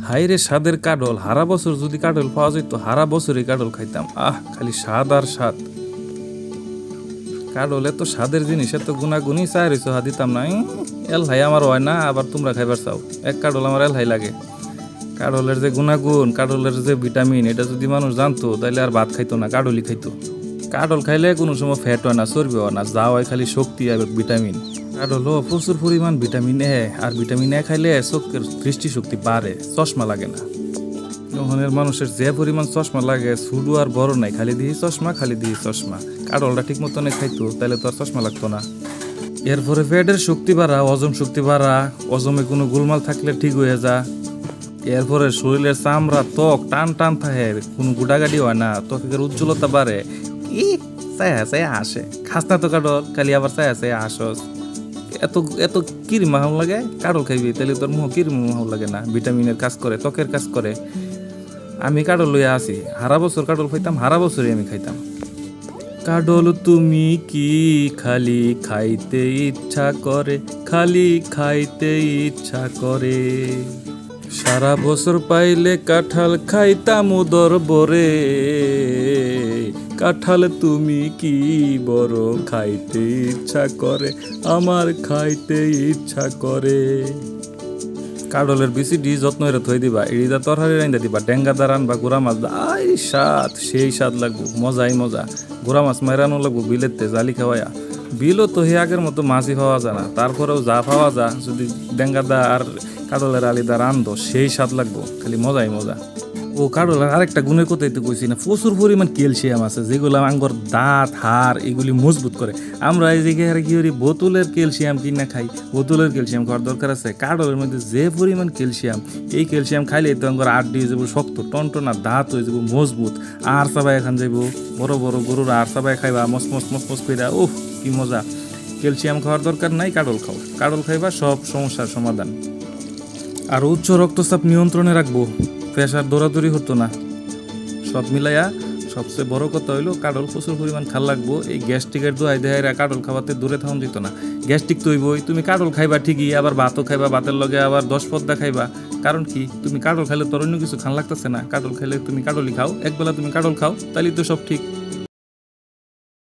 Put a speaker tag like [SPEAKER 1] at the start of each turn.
[SPEAKER 1] হাইরে স্বাদের কাডল, হারা বছর যদি কাডল পাওয়া যেত হারা বছরই কাডল খাইতাম। খালি স্বাদ আর স্বাদ। কাডল এত স্বাদের জিনিস, এত গুণাগুণি চাইছো হা দিতাম না। এল হাই আমার হয় না, আবার তোমরা খাইবার চাও। এক কাডল আমার এল হাই লাগে। কাডলের যে গুণাগুণ, কাডলের যে ভিটামিন, এটা যদি মানুষ জানতো তাহলে আর ভাত খাইতো না, কাডলই খাইতো। কাডল খাইলে কোনো সময় ফ্যাট হয় না, চর্বি হয় না, যা হয় খালি শক্তি আর ভিটামিন। কাডল প্রচুর পরিমাণ vitamin A, R vitamin A খাইলে চোখের দৃষ্টিশক্তি বাড়ে, চশমা লাগে না। ওখানের মানুষের যে পরিমাণ চশমা লাগে, ছোট আর বড় নাই, খালি দিই চশমা, খালি দিই চশমা। কাডলটা ঠিক মতনে খাইতো তাহলে তো আর চশমা লাগতো না। এরপরে পেটের শক্তি বাড়া, হজম শক্তি বাড়া, হজমে কোনো গোলমাল থাকলে ঠিক হয়ে যা। এরপরে শরীরের চামড়া, ত্বক টান টান থাকে, কোনো গুটাগাটি হয় না, ত্বকের উজ্জ্বলতা বাড়ে। চায়া চায়া আসে, খাস না তো কাডল, খালি আবার চায়া চায়া আসস। এত এত কিরিম মাহাও লাগে, কাডল খাইবি তাহলে তোর মুখ কিরিম মাহাও লাগে না। ভিটামিনের কাজ করে, ত্বকের কাজ করে। আমি কাডল লইয়া আছি, হারা বছর কাডল খাইতাম, হারা বছরই আমি খাইতাম। কাডল তুমি কি খালি খাইতে ইচ্ছা করে, খালি খাইতে ইচ্ছা করে। সারা বছর পাইলে কাঁঠাল খাইতাম উদর ভরে। কাঁঠাল তুমি কি বড় খাইতে ইচ্ছা করে, আমার খাইতে ইচ্ছা করে। কাডলের বেশি ডি যত্ন এর থই দিবা, এড়িদা তরহারি রাইন্দা দিবা, ডেঙ্গা দাঁড়ান বা গুড়া মাছ, আই স্বাদ, সেই স্বাদ লাগবো, মজাই মজা। গুড়া মাছ মাইরানো লাগবো বিলেতে জালি খাওয়াইয়া। বিলও তো হে আগের মতো মাছই পাওয়া যায় না, তারপরেও যা পাওয়া যায় যদি ডেঙ্গা দা আর কাডলের আলিদা রান্ধো, সেই স্বাদ লাগবো, খালি মজাই মজা। কাডলের আরেকটা গুণের কথাই তো কইছি না, প্রচুর পরিমাণ ক্যালসিয়াম আছে, যেগুলো আঙ্গর দাঁত হাড় এগুলি মজবুত করে। আমরা এই জায়গায় কি করি, বোতলের ক্যালসিয়াম কিনা খাই। বোতলের ক্যালসিয়াম খাওয়ার দরকার আছে? কাডলের মধ্যে যে পরিমাণ ক্যালসিয়াম, এই ক্যালসিয়াম খাইলে তো আঙ্গর আড্ডি হয়ে যাবো শক্ত, টনটনা, দাঁত হয়ে যাবো মজবুত। আর চাবাই খান যাইব, বড় বড় গরুর আর চাবাই খাইবা, মস মস মস মস কইরা, কি মজা। ক্যালসিয়াম খাওয়ার দরকার নাই, কাডল খাও। কাডল খাইবা, সব সমস্যার সমাধান। আর উচ্চ রক্তচাপ নিয়ন্ত্রণে রাখবো, প্রেশার দৌড়াদৌড়ি হতো না। সব মিলাইয়া সবচেয়ে বড় কথা হইলো কাডল প্রচুর পরিমাণ খাল লাগবো। এই গ্যাস্ট্রিকের দোয়াই দেহাইরা কাডল খাওয়াতে দূরে থাকুন যেত না। গ্যাস্ট্রিক তো হইবই, তুমি কাডল খাইবা ঠিকই, আবার ভাতও খাইবা, ভাতের লগে আবার 10 পদ্মা খাইবা। কারণ কি, তুমি কাডল খাইলে তোর অন্য কিছু খান লাগতেছে না। কাডল খাইলে তুমি কাডলই খাও, একবেলা তুমি কাডল খাও, তাহলেই তো সব ঠিক।